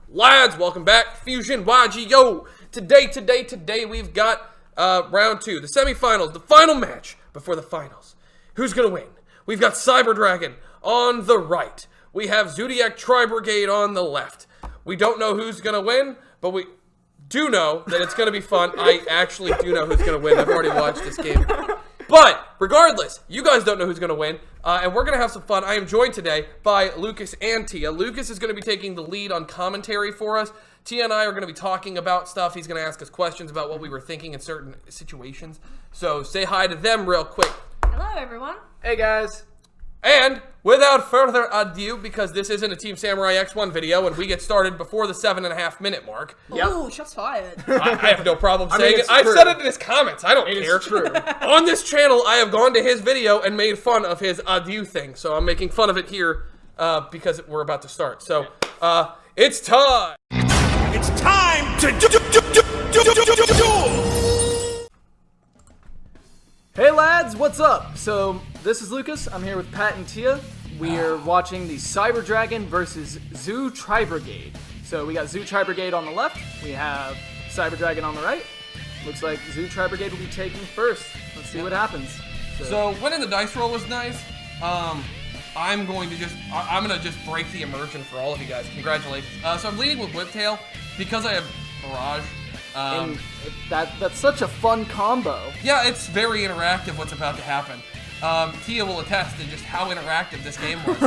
Lads, welcome back. Fusion YGO. Today we've got round 2, the semifinals, the final match before the finals. Who's gonna win? We've got Cyber Dragon on the right. We have Zoodiac Brigade on the left. We don't know who's gonna win, but we do know that it's gonna be fun. I actually do know who's gonna win. I've already watched this game. But regardless, you guys don't know who's going to win, and we're going to have some fun. I am joined today by Lucas and Tia. Lucas is going to be taking the lead on commentary for us. Tia and I are going to be talking about stuff. He's going to ask us questions about what we were thinking in certain situations. So say hi to them real quick. Hello, everyone. Hey, guys. And without further ado, because this isn't a Team Samurai X1 video, and we get started before the 7.5-minute mark. Yep. Ooh, shots fired. I have no problem saying it. it's I've true. said it in his comments. I don't care. It's true. On this channel, I have gone to his video and made fun of his adieu thing. So I'm making fun of it here because we're about to start. So it's time. It's time to do. Hey, lads, what's up? So, this is Lucas. I'm here with Pat and Tia. We are watching the Cyber Dragon versus Zoo Brigade. So, we got Zoo Brigade on the left. We have Cyber Dragon on the right. Looks like Zoo Brigade will be taking first. Let's see what happens. So winning the dice roll was nice. I'm going to just break the immersion for all of you guys. Congratulations. So I'm leading with Whiptail because I have Barrage. And that's such a fun combo. Yeah, it's very interactive what's about to happen. Tia will attest to just how interactive this game was.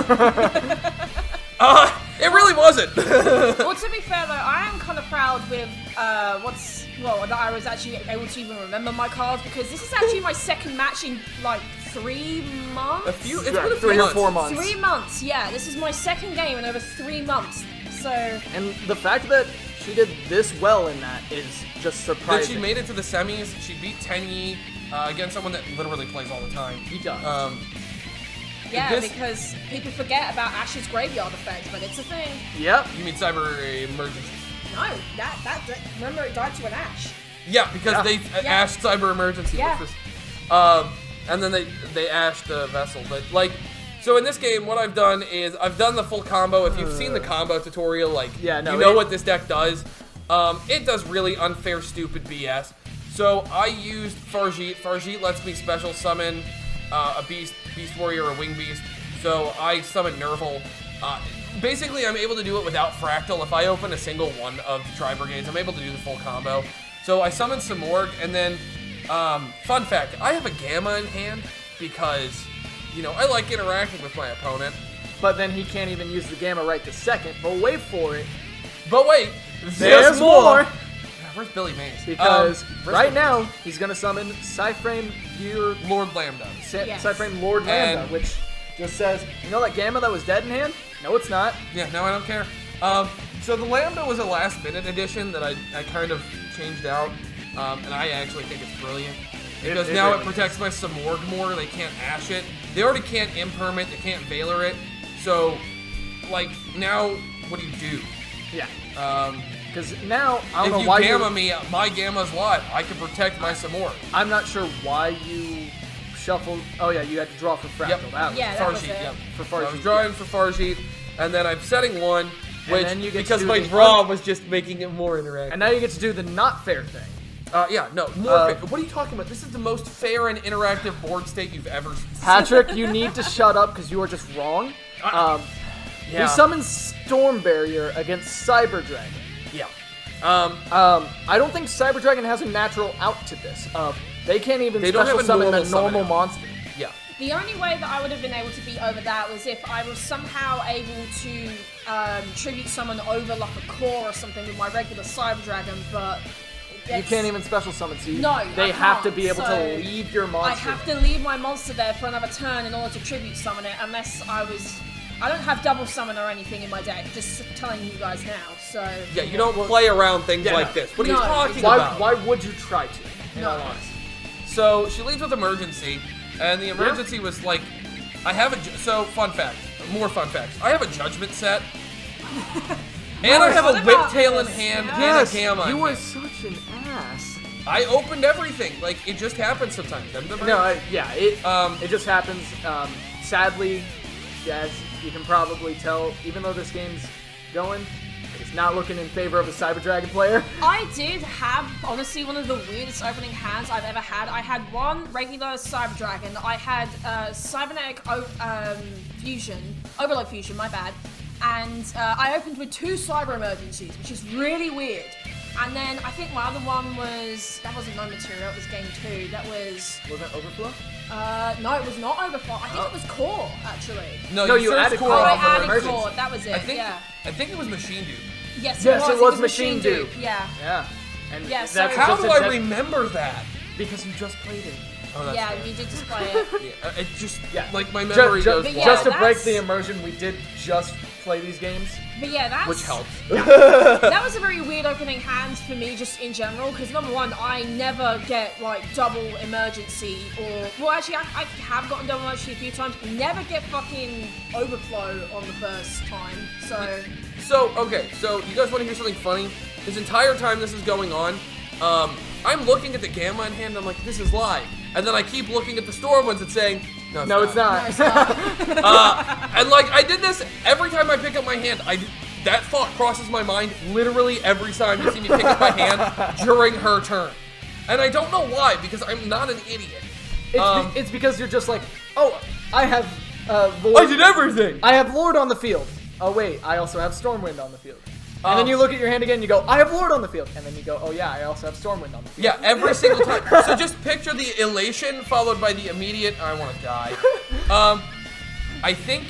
It really wasn't. Well, to be fair, though, I am kind of proud with that I was actually able to even remember my cards, because this is actually my second match in, like, 3 months? It's been a few 3 or months. 4 months. 3 months, yeah. This is my second game in over 3 months, so... And the fact that she did this well in that is just That surprising. she made it to the semis. She beat Tenyi against someone that literally plays all the time. He does. Yeah, because people forget about Ash's graveyard effect, but it's a thing. Yep. You mean Cyber Emergency? No, that remember, it died to an Ash. Yeah, because they Yeah. ashed Cyber Emergency. Yeah. Which was, and then they ashed the vessel. But like, so in this game, what I've done is I've done the full combo. If you've seen the combo tutorial, like, Yeah, no, you know what this deck does. It does really unfair, stupid BS. So I used Farjeet. Farjeet lets me special summon a Beast Warrior or Wing Beast. So I summoned Nerval. Basically, I'm able to do it without Fractal. If I open a single one of the Tri-Brigades, I'm able to do the full combo. So I summoned some Morg, and then, fun fact, I have a Gamma in hand because, you know, I like interacting with my opponent. But then he can't even use the Gamma right this second. But wait for it. But wait, There's more! Where's Billy Mays? Because Billy right now, he's going to summon Psyframe Gear... Lord Lambda. Yes. Psyframe Lord Lambda, And- which just says, you know that Gamma that was dead in hand? No, it's not. Yeah, no, I don't care. So the Lambda was a last-minute addition that I kind of changed out, and I actually think it's brilliant. Because It now really it protects my Samorg more, they can't Ash it. They already can't Imperm it, they can't Valor it. So, like, now, what do you do? Yeah. Because now, I don't If know you why Gamma me, my Gamma's live. I can protect my Samorg. I'm not sure why you shuffled... Oh, yeah, you had to draw for Fractal. Yep. That was Yeah, that was Farjeet, it. yep. For So I was Farjeet. drawing for Farjeet, and then I'm setting one, which, then you get to because do my the draw was just making it more interactive. And now you get to do the not fair thing. Yeah, no, more fair. What are you talking about? This is the most fair and interactive board state you've ever seen. Patrick, you need to shut up because you are just wrong. Yeah. He summons Storm Barrier against Cyber Dragon. Yeah. I don't think Cyber Dragon has a natural out to this. They can't even They don't special have a summon normal a normal summon out. monster. Yeah. The only way that I would have been able to beat over that was if I was somehow able to tribute summon over like a core or something with my regular Cyber Dragon, but You can't even special summon, so No, they I have to can't, be able so to leave your I monster. have to leave my monster there for another turn in order to tribute summon it, unless I don't have double summon or anything in my deck, just telling you guys now, so... Yeah, you don't play around things Yeah, like no. this. What are you No, talking Why, about? why would you try to? In No. all honesty? So she leads with emergency, and the emergency was like, I have fun fact, more fun facts. I have a judgment set, and I have a What about Whiptail in this? hand Yeah. and a Gamma. you in are hand. such an ass. I opened everything. Like, it just happens sometimes. No, it just happens. Sadly, as you can probably tell, even though this game's going. It's not looking in favor of a Cyber Dragon player. I did have, honestly, one of the weirdest opening hands I've ever had. I had one regular Cyber Dragon. I had Cybernetic Fusion, Overload Fusion, my bad. And I opened with 2 Cyber Emergencies, which is really weird. And then I think my other one that wasn't No Material, it was game 2. That was... Was that Overflow? No, it was not Overflow. I think it was Core, actually. No, you added Core I off of added Emergency. Core, that was it, I think it was Machine Dupe. Yes, it was Machine Dupe. Yeah. Yeah. And Yeah, that's so- How just do a I dead- remember that? Because you just played it. Oh, that's Yeah, fair. you did display it. Yeah, it just, Yeah. like, my memory goes But wild. Just to break that's- the immersion, we did just play these games. But yeah, that's... Which helps. That was a very weird opening hand for me, just in general, because number one, I never get, like, double emergency, or... Well, actually, I have gotten double emergency a few times, never get fucking overflow on the first time, so... So, okay, so you guys want to hear something funny? This entire time this is going on, I'm looking at the Gamma in hand, I'm like, this is live. And then I keep looking at the Storm ones and saying, no, It's not. And like, I did this every time I pick up my hand. That thought crosses my mind literally every time you see me pick up my hand during her turn. And I don't know why, because I'm not an idiot. It's because you're just like, oh, I have Lord. I did everything! I have Lord on the field. Oh wait, I also have Stormwind on the field. And then you look at your hand again and you go, I have Lord on the field. And then you go, oh yeah, I also have Stormwind on the field. Yeah, every single time. So just picture the elation followed by the immediate, I want to die. I think,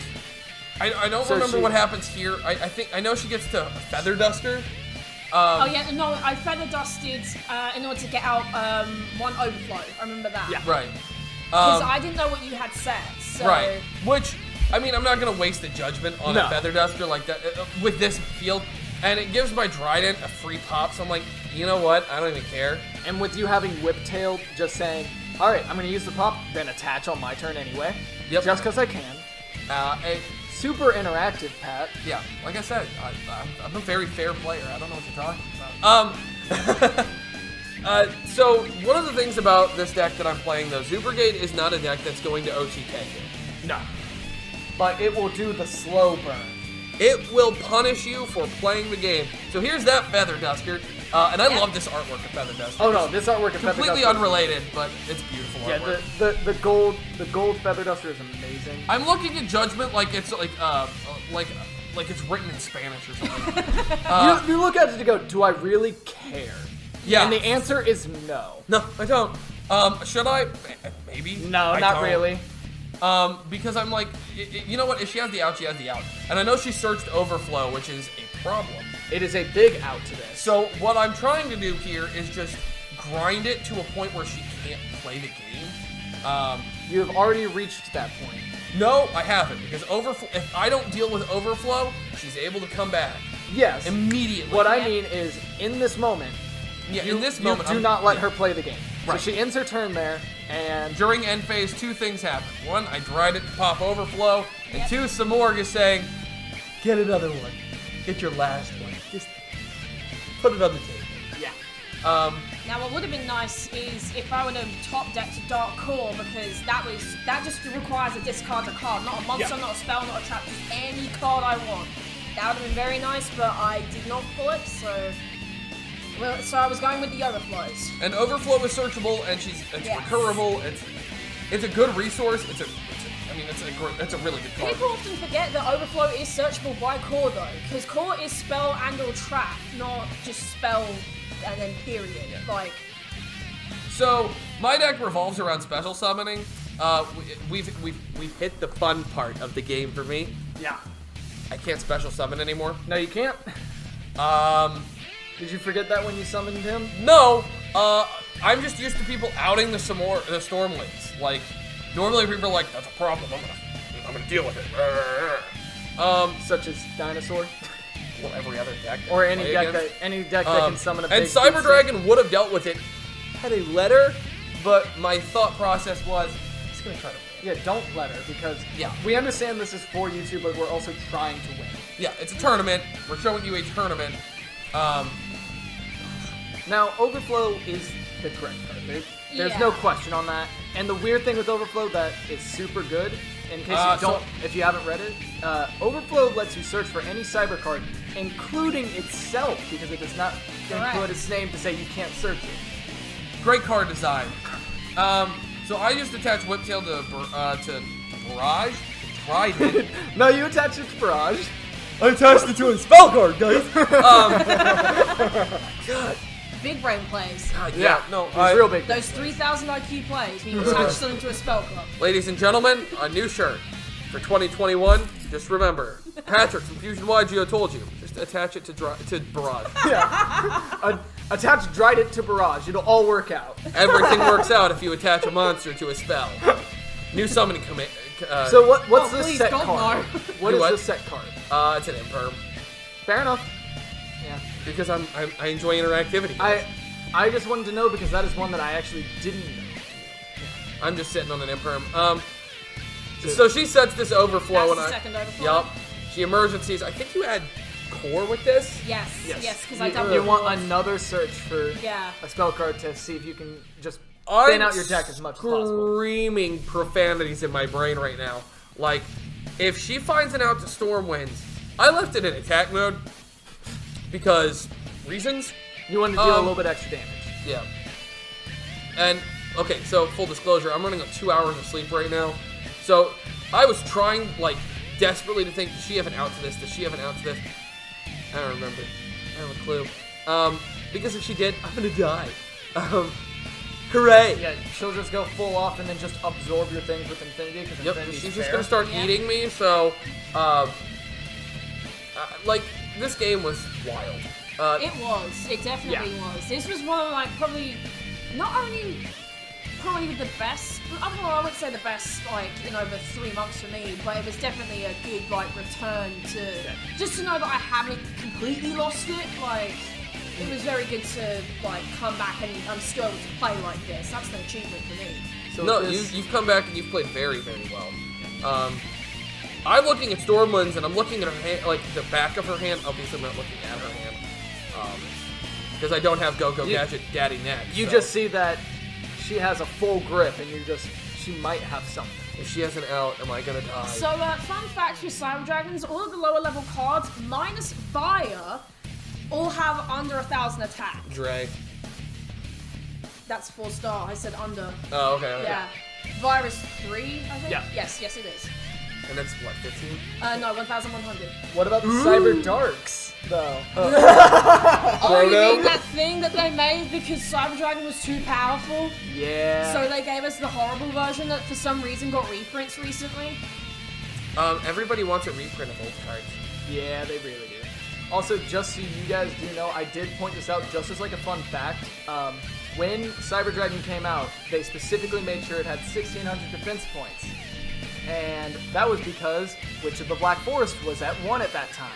I don't remember what happens here. I know she gets to Feather Duster. Oh yeah, no, I feather dusted in order to get out one overflow. I remember that. Yeah. Right. Because I didn't know what you had said, so... Right. Which, I mean, I'm not going to waste a judgment on a Feather Duster like that with this field. And it gives my Trident a free pop, so I'm like, you know what? I don't even care. And with you having Whiptail, just saying, all right, I'm going to use the pop, then attach on my turn anyway. Yep. Just because I can. Super interactive, Pat. Yeah, like I said, I'm a very fair player. I don't know what you're talking about. So one of the things about this deck that I'm playing, though, Zoo Brigade is not a deck that's going to OTK you. No. But it will do the slow burn. It will punish you for playing the game. So here's that Feather Duster, and I love this artwork of Feather Duster. Oh no, this artwork of Feather Completely Duster. unrelated, but it's beautiful Yeah, artwork. the gold Feather Duster is amazing. I'm looking at Judgment like it's like it's written in Spanish or something. You look at it to go, do I really care? Yeah. And the answer is no. No, I don't. Should I? Maybe. No, I not don't. really. Because I'm like, you know what? If she has the out, she has the out. And I know she searched Overflow, which is a problem. It is a big out to this. So what I'm trying to do here is just grind it to a point where she can't play the game. You have already reached that point. No, I haven't, because Overflow. If I don't deal with Overflow, she's able to come back Yes. immediately. What I mean is, in this moment, Yeah, you, in this you moment, do I'm- not let her play the game. Right. So she ends her turn there, and During end phase, 2 things happen. 1, I dried it to pop Overflow, and Yep. 2, Samorg is saying, get another one. Get your last one. Just put it on the table. yeah. Now, what would have been nice is if I would have top decked Dark Core, because that just requires a discard a card, not a monster, not a spell, not a trap, just any card I want. That would have been very nice, but I did not pull it, so I was going with the overflows. And Overflow is searchable, and it's Yes. recurable. It's a good resource. It's a really good card. People often forget that Overflow is searchable by Core though, because Core is spell and or trap, not just spell and then period. Like, So my deck revolves around special summoning. We've hit the fun part of the game for me. Yeah. I can't special summon anymore. No, you can't. Did you forget that when you summoned him? No, I'm just used to people outing the Stormlings. Like, normally people are like, that's a problem, I'm gonna deal with it. Such as Dinosaur? Well, every other deck. Or I any play deck against. that can summon a big And Cyber beast. Dragon would have dealt with it had a letter, but my thought process was, just gonna try to win. Yeah, don't let her, because Yeah. we understand this is for YouTube, but we're also trying to win. Yeah, it's a tournament. We're showing you a tournament. Now, Overflow is the correct card. There's no Yeah. question on that. And the weird thing with Overflow that is super good, in case So- if you haven't read it, Overflow lets you search for any cyber card including itself, because it does not Correct. include its name to say you can't search it. Great card design. So I just attached Whiptail to Barrage. Tried it. No, you attach it to Barrage. I attached it to a spell card, guys. God. Big brain plays. Yeah. No. It's real big. Those 3,000 IQ plays when you attach something to a spell card. Ladies and gentlemen, a new shirt for 2021. Just remember, Patrick from Fusion YGO told you. Just attach it to Barrage. Yeah. Attach Dried It to Barrage. It'll all work out. Everything works out if you attach a monster to a spell. New summoning command. So what's this please, set don't card? know. What is What? this set card? It's an imperm. Fair enough. Yeah. Because I enjoy interactivity. I just wanted to know because that is one that I actually didn't know. I'm just sitting on an imperm. So she sets this overflow That's and the I. second overflow. Yup. She emergencies. I think you had core with this. Yes, because I You doubled want yours. another search for Yeah. a spell card to see if you can just I'm thin out your deck as much as possible. Screaming profanities in my brain right now. Like, if she finds an out to Stormwinds, I left it in attack mode because reasons. You want to deal a little bit extra damage. Yeah. And okay, so full disclosure, I'm running on 2 hours of sleep right now. So I was trying like desperately to think, does she have an out to this? Does she have an out to this? I don't remember. I don't have a clue. Because if she did, I'm gonna die. Hooray! Yeah, she'll just go full off and then just absorb your things with Infinity. Because Yep, Infinity's she's just fair. gonna start Yeah. eating me, so, like, this game was wild. It was. It definitely was. This was one of, like, probably, not only probably the best, I don't know, I would say the best, like, in over 3 months for me, but it was definitely a good, like, return to, just to know that I haven't completely lost it, like, it was very good to, like, come back and I'm still able to play like this. That's an achievement for me. So No, this- you've come back and you've played very, very well. I'm looking at Stormwinds and I'm looking at her hand, like the back of her hand. Obviously, I'm not looking at her hand because I don't have Go-Go Gadget Daddy Neck. You so just see that she has a full grip, and she might have something. if she has an out, am I gonna die? So, fun fact with Cyber Dragons, all of the lower level cards, minus Fire, all have under 1,000 attack. Drag. That's 4-star. I said under. Oh, okay. Yeah. Virus 3, I think? Yeah. Yes, it is. And that's what, 15? No, 1,100. What about the Cyber Darks, though? Oh, you mean that thing that they made because Cyber Dragon was too powerful? Yeah. So they gave us the horrible version that for some reason got reprints recently? Everybody wants a reprint of old cards. Yeah, they really do. Also, just so you guys do know, I did point this out just as like a fun fact. When Cyber Dragon came out, they specifically made sure it had 1,600 defense points. And that was because Witch of the Black Forest was at 1 at that time.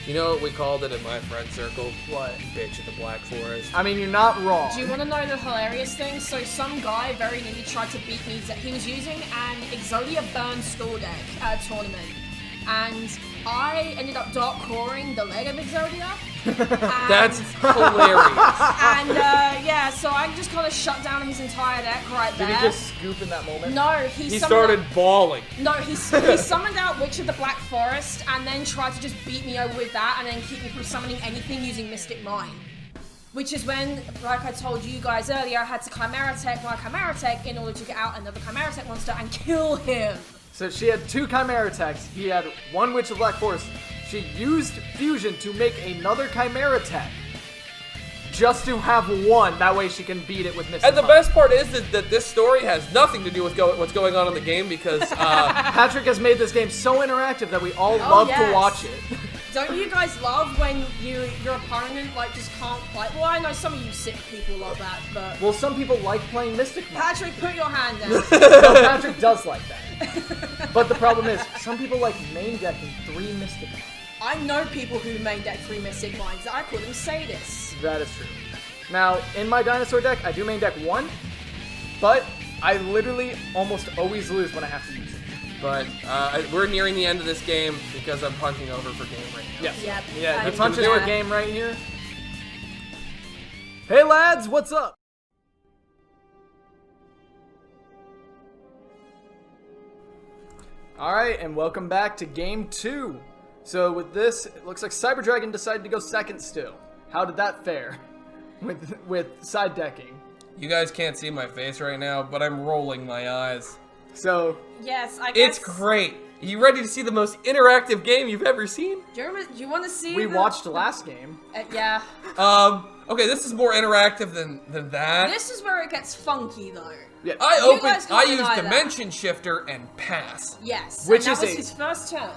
You know what we called it in my friend circle? What? Bitch of the Black Forest. I mean, you're not wrong. Do you want to know the hilarious thing? So some guy very nearly tried to beat me. He was using an Exodia Burn Store deck at a tournament. And I ended up dark coring the leg of Exodia. That's hilarious. And yeah, so I just kind of shut down his entire deck right Did there. he just scoop in that moment? No, He started bawling. No, he summoned out Witch of the Black Forest and then tried to just beat me over with that and then keep me from summoning anything using Mystic Mine. Which is when, like I told you guys earlier, I had to Chimera Tech my Chimera Tech in order to get out another Chimera Tech monster and kill him. So she had 2 Chimera attacks. He had 1 Witch of Black Forest. She used Fusion to make another Chimera attack. Just to have 1. That way she can beat it with Mystic And the Mine. best part is that this story has nothing to do with what's going on in the game because Patrick has made this game so interactive that we all love to yes. watch it. Don't you guys love when your opponent like just can't play? Well, I know some of you sick people love that, but Well, some people like playing Mystic Mine. Patrick, put your hand down. No, Patrick does like that. But the problem is, some people like main decking 3 Mystic Mines. I know people who main deck 3 Mystic Mines. I call them sadists. That is true. Now, in my dinosaur deck, I do main deck 1, but I literally almost always lose when I have to use it. but we're nearing the end of this game because I'm punching over for game right now. Yes. Yep. Yeah, he I'm punches gonna- for game right here. Hey lads, what's up? Alright, and welcome back to game 2. So with this, it looks like Cyber Dragon decided to go second still. How did that fare with side decking? You guys can't see my face right now, but I'm rolling my eyes. So Yes, I guess. It's great. You ready to see the most interactive game you've ever seen? Do you want to see? we watched the last game. Yeah. Okay, this is more interactive than that. This is where it gets funky, though. Yeah. I used deny that. Dimension Shifter and pass. Yes. Which and is that was a- his first turn.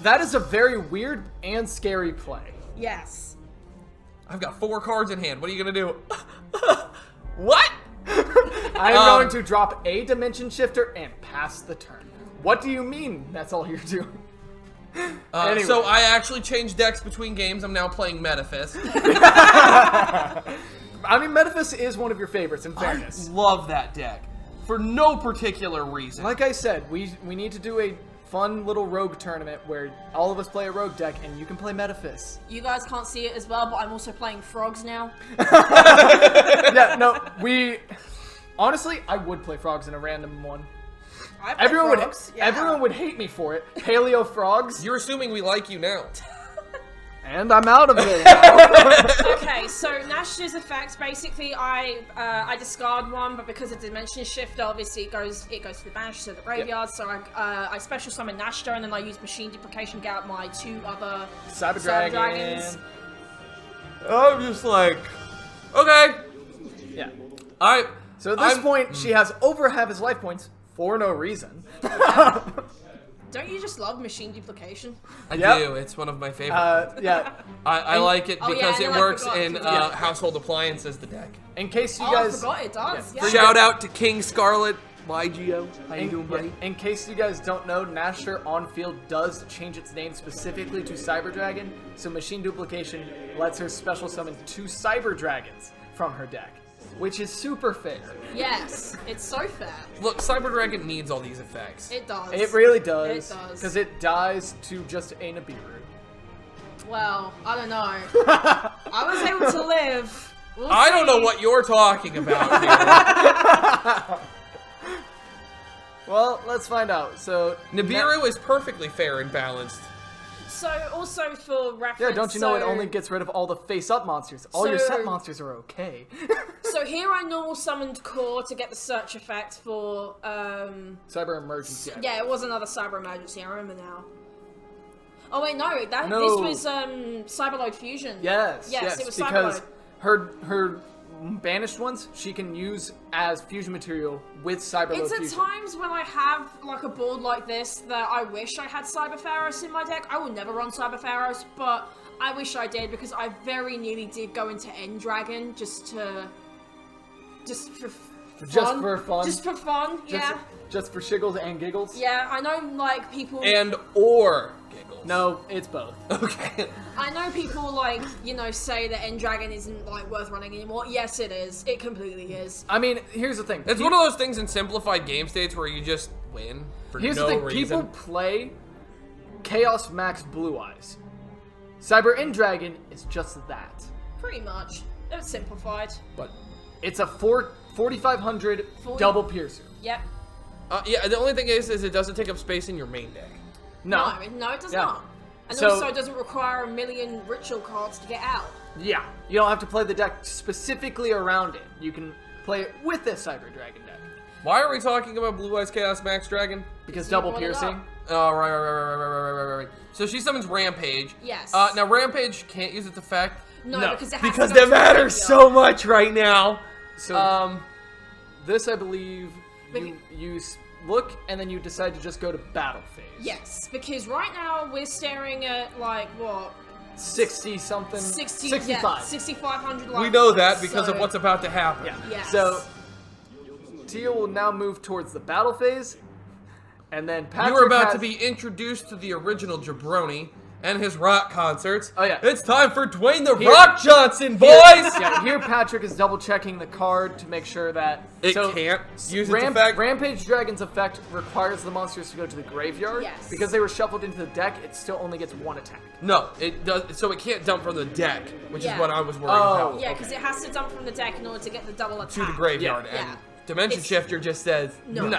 That is a very weird and scary play. Yes. I've got 4 cards in hand. What are you gonna do? What? I am going to drop a Dimension Shifter and pass the turn. What do you mean that's all you're doing? Anyway. So I actually changed decks between games. I'm now playing Metaphys. I mean, Metaphys is one of your favorites, in fairness. Love that deck for no particular reason. Like I said, we need to do a fun little rogue tournament where all of us play a rogue deck and you can play Metaphys. You guys can't see it as well, but I'm also playing frogs now. Yeah, no, honestly, I would play frogs in a random one. I play Everyone frogs. Yeah. everyone would hate me for it. Paleo frogs, You're assuming we like you now. and I'm out of it now. Okay, so Nash's effect, basically, I discard one, but because of Dimension Shift, obviously it goes to the banish to the graveyard. So I special summon Nashta, and then I use Machine Duplication to get out my 2 other Cyber Dragons. Dragon. I'm just like, okay. Yeah. So at this I'm- point, she has over half his life points for no reason. Don't you just love Machine Duplication? I Yep. do. It's one of my favorites. Yeah. I like it Oh, yeah, because and it then I works forgot in to do that. Household Appliances, the deck. In case you Oh, guys I forgot it does. Yeah. Yeah. Shout out to King Scarlet, YGO. How you doing, buddy? In case you guys don't know, Nashter on field does change its name specifically to Cyber Dragon, so Machine Duplication lets her special summon 2 Cyber Dragons from her deck, which is super fair. Yes, it's so fair. Look, Cyber Dragon needs all these effects. It does. It really does. It does. Because it dies to just a Nibiru. Well, I don't know. I was able to live. We'll I don't know see. what you're talking about here. Well, let's find out. So Nibiru is perfectly fair and balanced. So, also for reference, Yeah, don't you know it so- only gets rid of all the face-up monsters? All your set So- monsters are okay. So here I normal summoned Core to get the search effect for, Cyber Emergency. yeah, it was another Cyber Emergency, I remember now. Oh wait, no, No. this was, Cyberload Fusion. Yes, Yes, it was because Cyberload. her banished ones she can use as fusion material with Cyberload It's at Fusion. times when I have, like, a board like this that I wish I had Cyber Pharaohs in my deck. I will never run Cyber Pharaohs, but I wish I did because I very nearly did go into End Dragon just for fun. Just for fun? Just for fun, yeah. Just for shiggles and giggles? Yeah, I know, like, people... And or giggles. No, it's both. Okay. I know people, like, you know, say that End Dragon isn't, like, worth running anymore. Yes, it is. It completely is. I mean, here's the thing. It's one of those things in simplified game states where you just win for Here's no the thing. reason. People play Chaos Max Blue Eyes. Cyber End Dragon is just that. Pretty much. It's simplified. But it's a 4,500 40. double piercer. Yep. Yeah, the only thing is it doesn't take up space in your main deck. No. No, it does Yeah. not. And So- also, it doesn't require a million ritual cards to get out. Yeah. You don't have to play the deck specifically around it. You can play it with this Cyber Dragon deck. Why are we talking about Blue Eyes Chaos Max Dragon? Because You double brought it piercing. up. Oh, right. So she summons Rampage. Yes. Now Rampage can't use its effect. No, No, because it has Because to go that to the matters graveyard. so much right now. So this, I believe, But you look and then you decide to just go to battle phase. Yes, because right now we're staring at, like, what? 60 something. 65. 6,500 life we know that points, because so- of what's about to happen. Yeah. Yes. So Tia will now move towards the battle phase, and then Patrick You were about has- to be introduced to the original Jabroni and his rock concerts. Oh, yeah. It's time for Dwayne the Here- Rock Johnson, boys! Yeah, here Patrick is double checking the card to make sure that It can't use its effect. Rampage Dragon's effect requires the monsters to go to the graveyard. Yes. Because they were shuffled into the deck, it still only gets 1 attack. No, it does. So it can't dump from the deck, which Yeah. is what I was worried Oh. about. Yeah, because it has to dump from the deck in order to get the double attack. To the graveyard, Yeah. and Yeah. Dimension It's- Shifter just says No.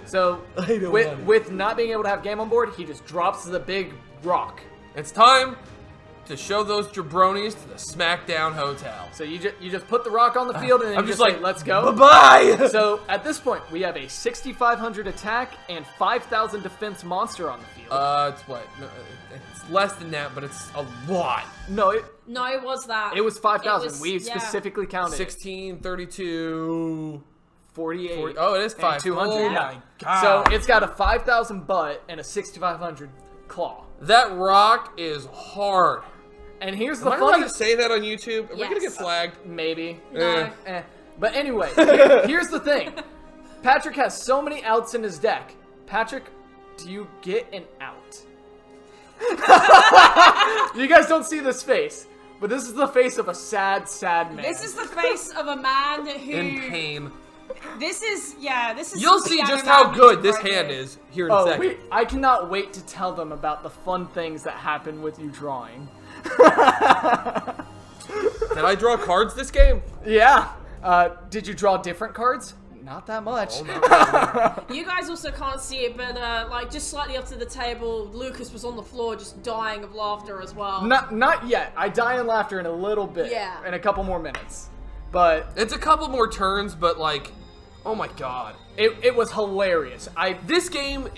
So I don't want it. with not being able to have game on board, he just drops the big rock. It's time to show those jabronis to the SmackDown Hotel. So you just put the rock on the field and then I'm you just say, like, let's go. Bye-bye! So at this point, we have a 6,500 attack and 5,000 defense monster on the field. It's what? No, it's less than that, but it's a lot. No, it was that. was 5,000. was- We yeah. specifically counted 16, 32... 48. 40, oh, it is 5. 200. Oh Yeah. my god. So it's got a 5,000 butt and a 6,500 claw. That rock is hard. And here's Am the I allowed funny... to say that on YouTube? Are we gonna get Yes. flagged? Maybe. No. But anyway, here's the thing. Patrick has so many outs in his deck. Patrick, do you get an out? You guys don't see this face, but this is the face of a sad, sad man. This is the face of a man who. In pain. This is You'll something see I just remember how good this right hand here. is here in a second. wait, I cannot wait to tell them about the fun things that happen with you drawing. Did I draw cards this game? Yeah. Did you draw different cards? Not that much. Oh, no. You guys also can't see it, but like just slightly up to the table, Lucas was on the floor just dying of laughter as well. Not yet. I die in laughter in a little bit. Yeah. In a couple more minutes. But It's a couple more turns, but like, oh my god. it was hilarious. This game,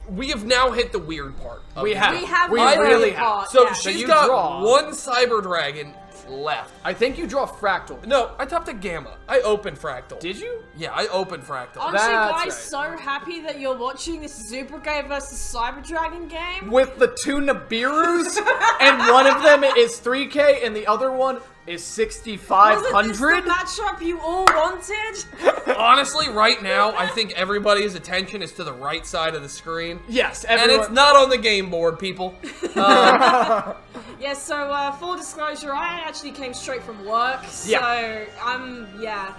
we have now hit the weird part. of We the have. game. We have We the really weird have. part, So yeah. she's you got draw. one Cyber Dragon left. I think you draw Fractal. No, I topped a Gamma. I opened Fractal. Did you? Yeah, I opened Fractal. Aren't That's you guys right. so happy that you're watching this Brigade versus Cyber Dragon game? With the two Nibirus, and one of them is 3K, and the other one is Wasn't this 6,500. the matchup you all wanted? Honestly, right now, I think everybody's attention is to the right side of the screen. Yes, And everyone. it's not on the game board, people. Yeah, so full disclosure, I actually came straight from work, so Yeah. yeah.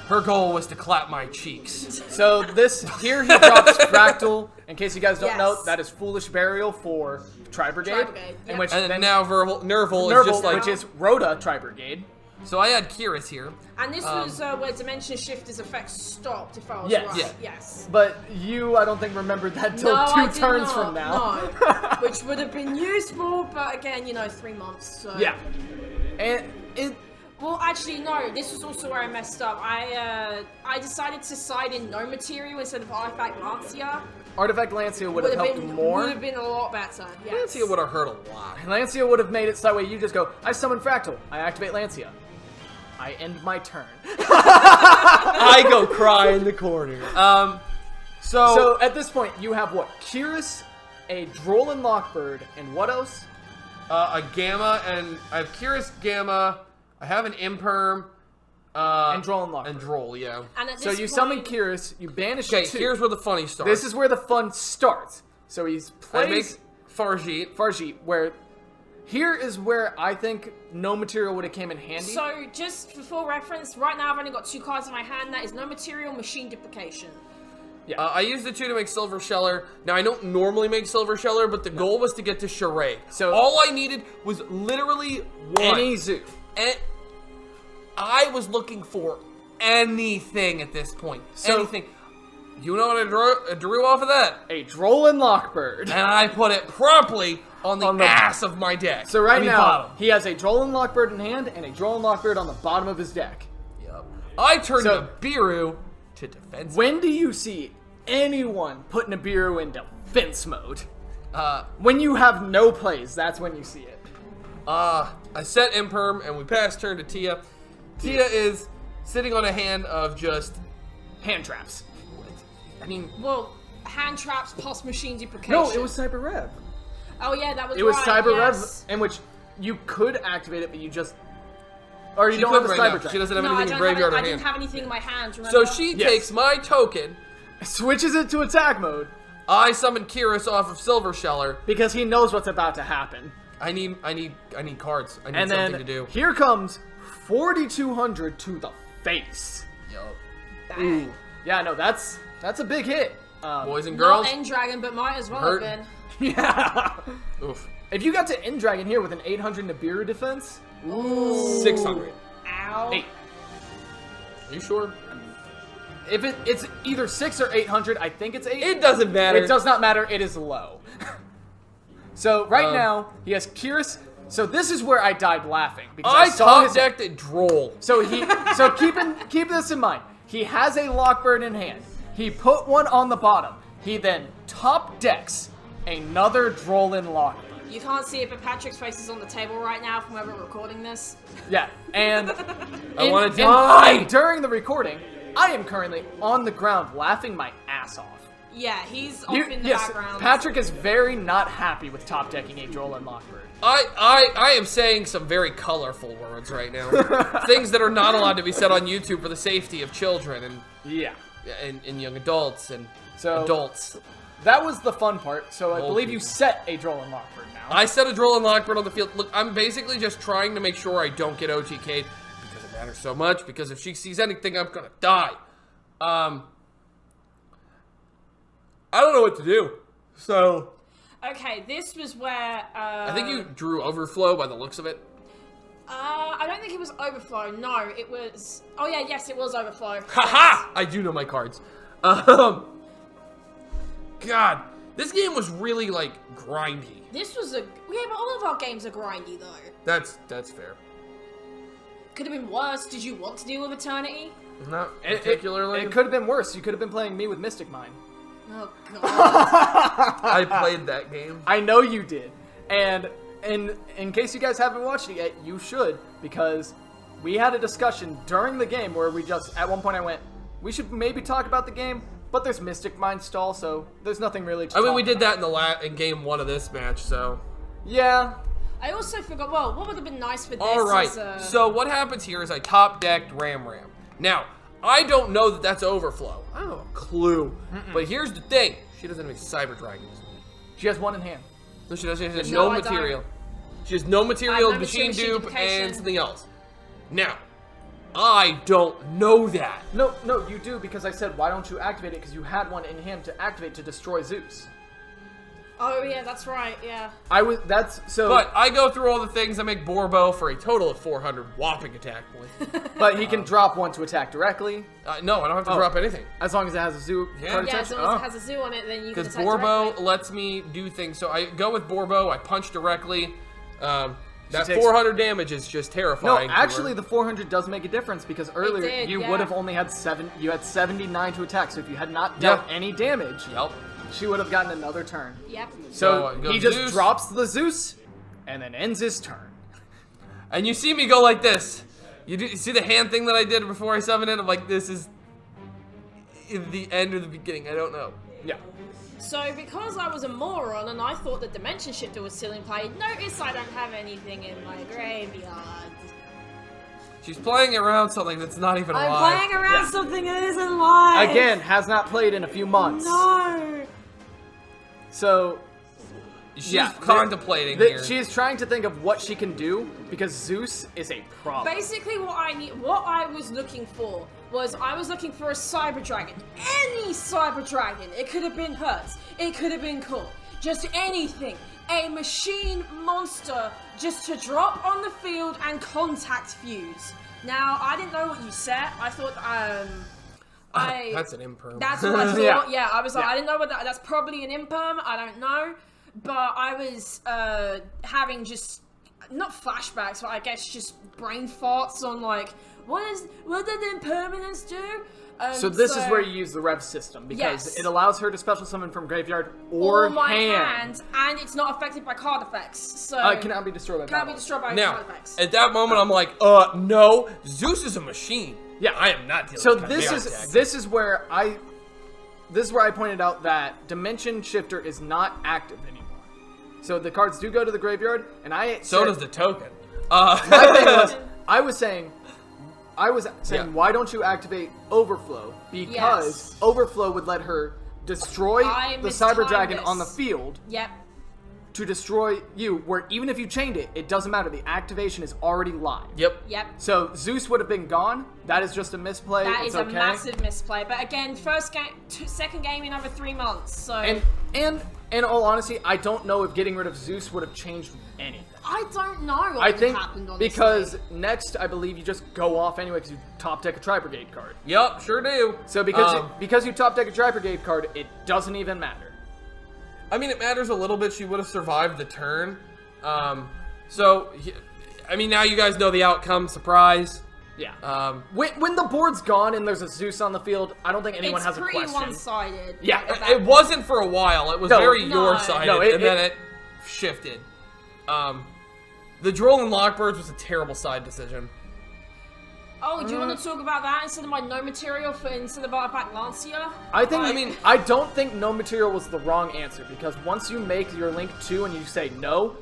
Her goal was to clap my cheeks. So here he drops Fractal. In case you guys don't Yes. know, that is Foolish Burial for Tri-Brigade. Tri-Brigade, In yeah. which And then now Nerval is Nerval, just like... which is Rhoda Tri-Brigade. So I had Kyrus here. And this was where Dimension Shifter's effect stopped, if I was Yes. right. Yeah. Yes. But I don't think, remembered that till No, two I did turns not, from now. No. Which would have been useful, but again, 3 months, so... Yeah. And it... Well, actually, no. This was also where I messed up. I decided to side in no material instead of Artifact Lancia. Artifact Lancia would have helped more. Would have been a lot better. Yes. Lancia would have hurt a lot. Lancia would have made it so that way you just go, I summon Fractal, I activate Lancia. I end my turn. I go cry in the corner. So at this point, you have what? Kyrus, a Drollin Lockbird, and what else? A Gamma, and I have Kyrus Gamma. I have an Imperm. And Drollin Lockbird. And Droll, yeah. And at So this you point, summon Kyrus, you banish Okay, two. here's where the funny starts. This is where the fun starts. So he's I make plays Farjeet. Farjeet, where here is where I think no material would have came in handy. So, just for full reference, right now I've only got 2 cards in my hand. That is no material, machine duplication. I used the 2 to make Silver Sheller. Now, I don't normally make Silver Sheller, but the goal was to get to Charade. So- all I needed was literally one. Any zoo. And I was looking for anything at this point. So- anything. You know what I drew off of that? A Drollin Lockbird. And I put it promptly on the ass of my deck. So right now, bottom. he has a Drollin Lockbird in hand and a Drollin Lockbird on the bottom of his deck. Yep. I turned So- Nibiru to defense. When do you see anyone put Nibiru in defense mode? When you have no plays, that's when you see it. I set Imperm, and we passed turn to Tia. Tia is sitting on a hand of just... Hand traps. I mean, Well, hand traps plus machine duplication. No, it was Cyber Rev. Oh yeah, that was It was right, Cyber yes. Rev, in which you could activate it, but you just... Or you she don't have a couldn't right Cyber now. Track. She doesn't have No, anything in I graveyard or didn't hand. have anything in my hands, remember? So she Yes. takes my token. Switches it to attack mode, I summon Kyrus off of Silver Sheller. because he knows what's about to happen. I need cards. I need And something then to do. here comes 4,200 to the face. Yup. Bang. Yeah, no, that's a big hit. Boys and Not girls. End Dragon, but might as well Hurt. have been. Yeah. Oof. If you got to End Dragon here with an 800 Nibiru defense, 600. Ow. 8. Are you sure? if it's either 6 or 800, I think it's 8. It doesn't matter. It does not matter. It is low. So right now he has Curious. So this is where I died laughing because I saw his top-decked a Droll. So keep this in mind. He has a Lockbird in hand. He put one on the bottom. He then top decks another Drollin Lockbird. You can't see it, but Patrick's face is on the table right now from where we're recording this. Yeah, and I want to die! During the recording, I am currently on the ground laughing my ass off. Yeah, he's off in the background. Patrick is very not happy with top decking a Drollin Lockbird. I am saying some very colorful words right now. Things that are not allowed to be said on YouTube for the safety of children and young adults and adults. That was the fun part. So I believe you set a Drollin Lockbird now. I set a Drollin Lockbird on the field. Look, I'm basically just trying to make sure I don't get OTK'd because it matters so much. Because if she sees anything, I'm gonna die. I don't know what to do. So. Okay, this was where. I think you drew Overflow by the looks of it. I don't think it was Overflow. No, it was. Oh yeah, yes, it was Overflow. Haha! I do know my cards. God, this game was really like grindy. This was a but all of our games are grindy though. That's fair. Could have been worse. Did you want to deal with Eternity? Not particularly. It could have been worse. You could have been playing me with Mystic Mine. Oh god. I played that game. I know you did. And in case you guys haven't watched it yet, you should, because we had a discussion during the game where we just, at one point I went, we should maybe talk about the game, but there's Mystic Mine stall, so there's nothing really to talk we did about. that in game 1 of this match, so. Yeah. I also forgot, well, what would have been nice for this Alright, is, so what happens here is I top-decked Ram. Now, I don't know that that's Overflow. I don't have a clue. But here's the thing. She doesn't have any Cyber Dragons. She has one in hand. No, she doesn't. She has No, no I material. She has no material, no machine machine dupe, duplication. and something else. Now, I don't know that. No, you do, because I said, why don't you activate it? Because you had one in hand to activate to destroy Zeus. Oh yeah, that's right, yeah. But I go through all the things. I make Borbo for a total of 400 whopping attack points. But he can drop one to attack directly. No, I don't have to drop anything. As long as it has a zoo card Yeah, attached? as long as it has a zoo on it, then you can Because attack Borbo directly. lets me do things. So I go with Borbo. I punch directly. That takes- 400 damage is just No, terrifying. to her. actually, the 400 does make a difference, because earlier did, you yeah. would have only had 79 to attack, so if you had not dealt any damage, Yep. she would have gotten another turn. Yep. So it goes he just Zeus. drops the Zeus, and then ends his turn. And you see me go like this. You see the hand thing that I did before I summoned it? I'm like, this is the end or the beginning. I don't know. Yeah. So because I was a moron and I thought the Dimension Shifter was still in play, notice I don't have anything in my graveyard. She's playing around something that's not even I'm alive. playing around something that isn't live. Again, has not played in a few months. No. So, She's contemplating the, here. she is trying to think of what she can do, because Zeus is a problem. Basically, what I was looking for was I was looking for a Cyber Dragon. Any Cyber Dragon. It could have been hers. It could have been cool. Just anything. A machine monster just to drop on the field and contact fuse. Now, I didn't know what you said. I thought, that's an imperm. That's what I thought. Yeah. I was like, I didn't know what that's probably an imperm. I don't know. But I was having just, not flashbacks, but I guess just brain farts on like, what did impermanence do? So this is where you use the Rev system, because Yes. it allows her to special summon from graveyard or my hand. and it's not affected by card effects. So It cannot be destroyed by cannot battle. be destroyed by Now, card effects. at that moment, I'm like, no. Zeus is a machine. Yeah. I am not dealing So with this is where I pointed out that Dimension Shifter is not active anymore. So the cards do go to the graveyard, and So does the token. my thing was, I was saying, Yeah. why don't you activate Overflow? Because Yes. Overflow would let her destroy I the Cyber mistimed Dragon this. on the field Yep. to destroy you, where even if you chained it, it doesn't matter. The activation is already live. Yep. Yep. So Zeus would have been gone. That is just a misplay. That it's is a okay. massive misplay. But again, second game in over 3 months. So And in all honesty, I don't know if getting rid of Zeus would have changed anything. I don't know what I would think have happened, honestly. because next, I believe you just go off anyway because you top deck a Tri-Brigade card. Yep, sure do. So because you top deck a Tri-Brigade card, it doesn't even matter. I mean, it matters a little bit. She would have survived the turn. So, I mean, now you guys know the outcome. Surprise. Yeah. When the board's gone and there's a Zeus on the field, I don't think anyone has a question. It's pretty one-sided. Yeah, at that It point. wasn't for a while. It was very No. your-sided, No, and then it shifted. The Droll and Lockbirds was a terrible side decision. Oh, do you want to talk about that instead of my no material instead of Artifact Lancia? I don't think no material was the wrong answer because once you make your Link 2 and you say no,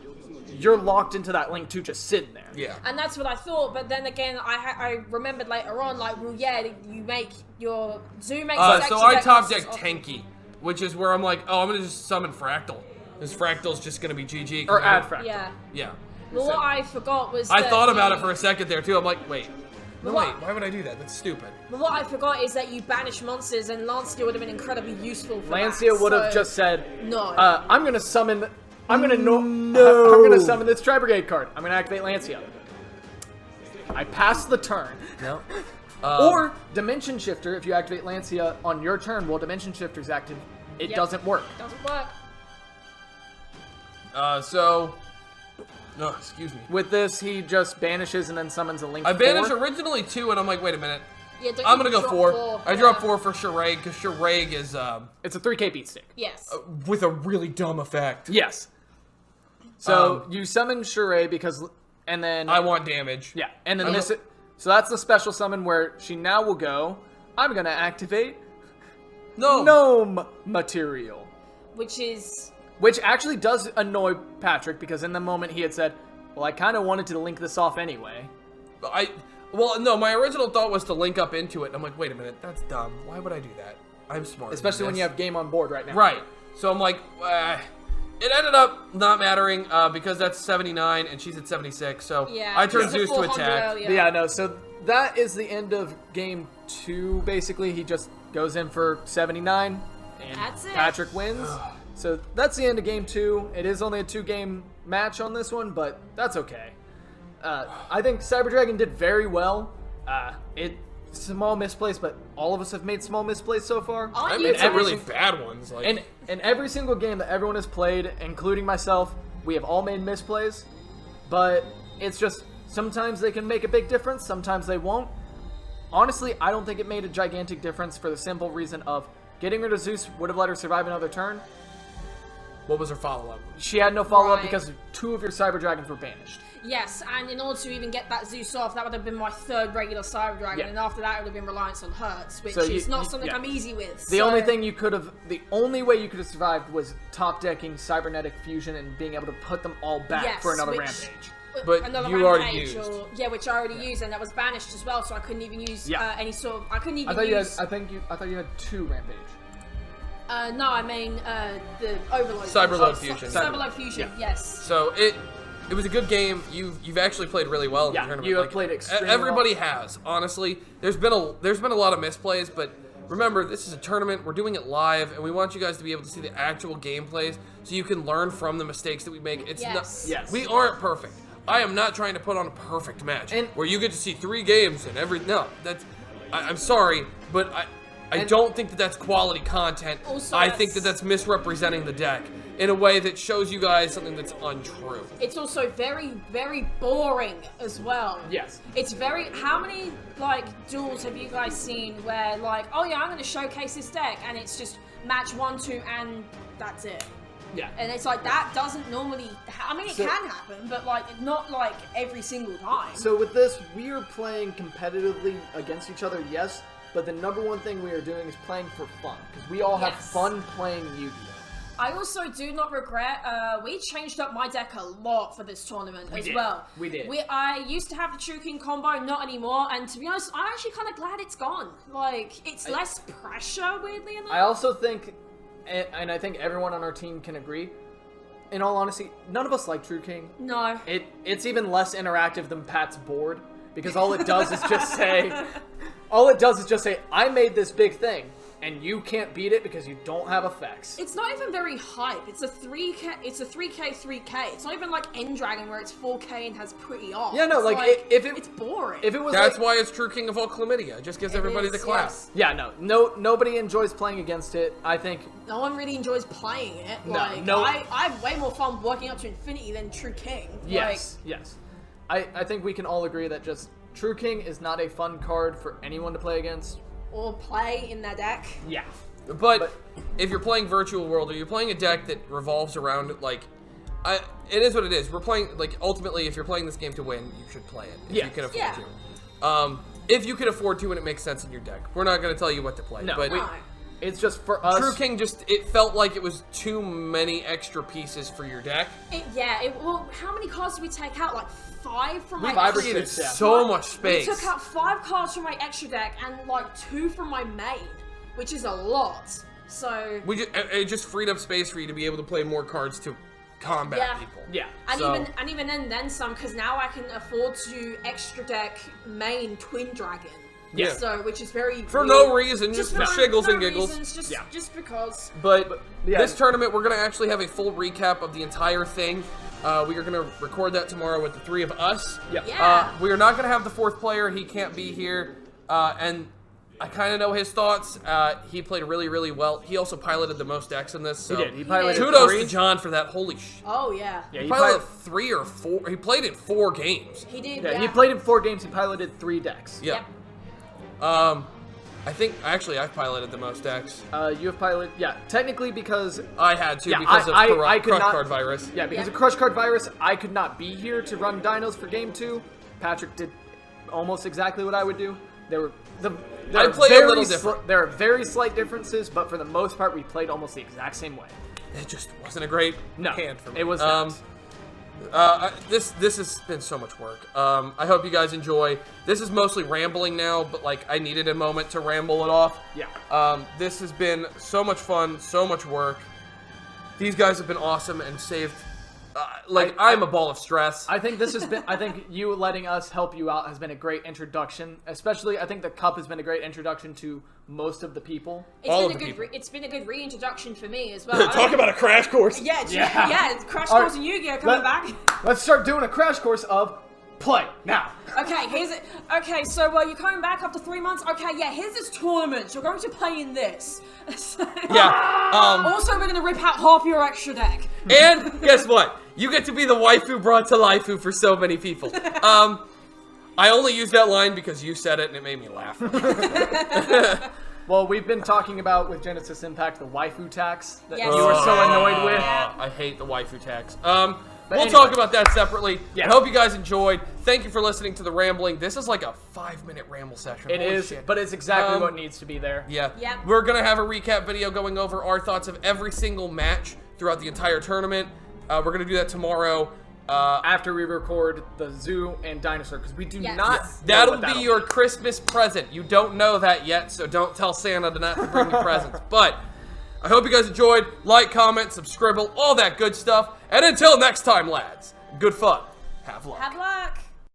you're locked into that Link 2 just sitting there. Yeah. And that's what I thought, but then again, I remembered later on, like, well, yeah, you make your Zoo makes So I top deck Tenki, which is where I'm like, oh, I'm gonna just summon Fractal. This Fractal's just gonna be GG. Or add Fractal. Yeah. Yeah. Well, what I forgot was I that thought about it for a second there too. I'm like, wait. No, What? wait. Why would I do that? That's stupid. But what I forgot is that you banish monsters, and Lancia would have been incredibly useful for Lancia that, would have so- just said, No. I'm gonna summon. I'm gonna summon this Tri-Brigade card. I'm gonna activate Lancia. I pass the turn. No. Or Dimension Shifter, if you activate Lancia on your turn while Dimension Shifter's active, it Yep. doesn't work. Doesn't work. No, excuse me. With this, he just banishes and then summons a Link I banished 4. originally 2, and I'm like, wait a minute. Yeah, don't I'm you gonna go drop 4. I yeah. drop 4 for Charade, because Charade is It's a 3K beat stick. Yes. with a really dumb effect. Yes. So you summon Shure because, and then I want damage. yeah, and then this. So that's the special summon where she now will go. I'm gonna activate No. Gnome material, Which actually does annoy Patrick because in the moment he had said, "Well, I kind of wanted to link this off anyway." Well, no, my original thought was to link up into it. And I'm like, wait a minute, that's dumb. Why would I do that? I'm smart. Especially when you have game on board right now. Right. So I'm like, it ended up not mattering because that's 79 and she's at 76. So Yeah, I turned it was a Zeus to 400 attack. earlier. But yeah, no. So that is the end of game 2. Basically, he just goes in for 79, and That's it. Patrick wins. So that's the end of game 2. It is only a 2-game match on this one, but that's okay. I think Cyber Dragon did very well. Small misplays, but all of us have made small misplays so far. I you made some guys- really bad ones. Like, And in every single game that everyone has played, including myself, we have all made misplays. But it's just sometimes they can make a big difference, sometimes they won't. Honestly, I don't think it made a gigantic difference for the simple reason of getting rid of Zeus would have let her survive another turn. what was her follow-up? She had no follow-up Right. because 2 of your Cyber Dragons were banished. Yes, and in order to even get that Zeus off, that would have been my 3rd regular Cyber Dragon, Yeah. and after that, it would have been Reliance on Hurts, which So is not you- something yeah. I'm easy with. The only way you could have survived was top decking Cybernetic Fusion and being able to put them all back Yes, for another which- rampage. But another you already rampage used. which I already used, and that was banished as well, so I couldn't even use Yeah. any sort of. I couldn't even I thought use. I thought you had 2 rampage. No, I mean the Overload. Cyberload Fusion. Cyberload Fusion. Yeah. Yes. So it was a good game. You've actually played really well in Yeah, the tournament. you have played extremely Everybody has. Honestly, there's been a lot of misplays, but remember, this is a tournament. We're doing it live, and we want you guys to be able to see the actual gameplays so you can learn from the mistakes that we make. It's Yes. Yes. We aren't perfect. I am not trying to put on a perfect match And- where you get to see 3 games and I'm sorry, but I don't think that that's quality content. Also, I think that that's misrepresenting the deck in a way that shows you guys something that's untrue. It's also very, very boring as well. Yes. It's very. How many duels have you guys seen where oh yeah, I'm going to showcase this deck, and it's just match 1, 2, and that's it. Yeah. And it's that doesn't normally. I mean, it So- can happen, but not every single time. So with this, we are playing competitively against each other, yes, but the number one thing we are doing is playing for fun, because we all have Yes. fun playing Yu-Gi-Oh! I also do not regret. We changed up my deck a lot for this tournament as did. well. We did. I used to have the True King combo, not anymore. And to be honest, I'm actually kind of glad it's gone. It's less pressure, weirdly enough. I also think, and I think everyone on our team can agree, in all honesty, none of us like True King. No. It's even less interactive than Pat's board, because all it does is just say, I made this big thing, and you can't beat it because you don't have effects. It's not even very hype. It's a 3K. It's a 3K 3K. It's not even like End Dragon where it's 4K and has pretty art. Yeah, no, it's like, it's boring. If it was That's like, why it's True King of all chlamydia. It just gives everybody the clap. Yes. yeah, nobody enjoys playing against it. I think. No one really enjoys playing it. No. I have way more fun working up to Infinity than True King. Yes. I think we can all agree that just True King is not a fun card for anyone to play against. Or play in their deck. Yeah. But if you're playing Virtual World, or you're playing a deck that revolves around, like, it is what it is. We're playing, like, ultimately, if you're playing this game to win, you should play it. If you can afford to. If you can afford to and it makes sense in your deck. We're not going to tell you what to play. No, but it's just for us. True King it felt like it was too many extra pieces for your deck. Well, how many cards did we take out? Like 5 from my Five or extra Created six, yeah. so much space. We took out 5 cards from my extra deck and like 2 from my main, which is a lot. So It just freed up space for you to be able to play more cards to combat people. Yeah. and even then some, because now I can afford to extra deck main Twin Dragon. Yeah. So which is very For weird. no reason, just for shiggles and giggles. Reasons, just because. But yeah. this tournament, we're going to actually have a full recap of the entire thing. We are going to record that tomorrow with the 3 of us. Yep. Yeah. We are not going to have the 4th player. He can't be here. And I kind of know his thoughts. He played really, really well. He also piloted the most decks in this. So He did. He piloted kudos 3. to John for that. Holy shit. Oh yeah. Yeah, He piloted 3 or 4. He played in 4 games. He did. Yeah, he played in 4 games. He piloted 3 decks. Yeah. I think, actually, I've piloted the most decks. You have piloted, technically because I had to Yeah, because of I could Crush not- Card Virus. Yeah, because Yeah. of Crush Card Virus, I could not be here to run dinos for Game 2. Patrick did almost exactly what I would do. There I played a little are different. there are very slight differences, but for the most part, we played almost the exact same way. It just wasn't a great No, hand for me. it was not. This has been so much work. I hope you guys enjoy. This is mostly rambling now, but like I needed a moment to ramble it off. Yeah. This has been so much fun, so much work. These guys have been awesome and saved. I'm a ball of stress. I think this has been. I think you letting us help you out has been a great introduction. Especially, I think the cup has been a great introduction to most of the people. It's been a good reintroduction for me as well. Talk about a crash course. Yeah, Crash All right, Course and Yu-Gi-Oh coming back. Let's start doing a crash course of play now. Okay, so you're coming back after 3 months? Okay, yeah, here's this tournament. You're going to play in this. Yeah. Also, we're going to rip out half your extra deck. And guess what? You get to be the waifu brought to life for so many people. I only used that line because you said it and it made me laugh. Well, we've been talking about with Genesis Impact the waifu tax that Yes. you were so annoyed with. I hate the waifu tax. We'll anyway. talk about that separately. Yeah. I hope you guys enjoyed. Thank you for listening to the rambling. This is like a 5-minute ramble session. It Holy is, shit. but it's exactly what needs to be there. Yeah. Yep. We're going to have a recap video going over our thoughts of every single match throughout the entire tournament. We're going to do that tomorrow. After we record the zoo and dinosaur, because we do Yes. not. Yes. know That'll what be your Christmas present. You don't know that yet, so don't tell Santa to not to bring you presents. But I hope you guys enjoyed. Like, comment, subscribe, all that good stuff. And until next time, lads, good fun. Have luck. Have luck.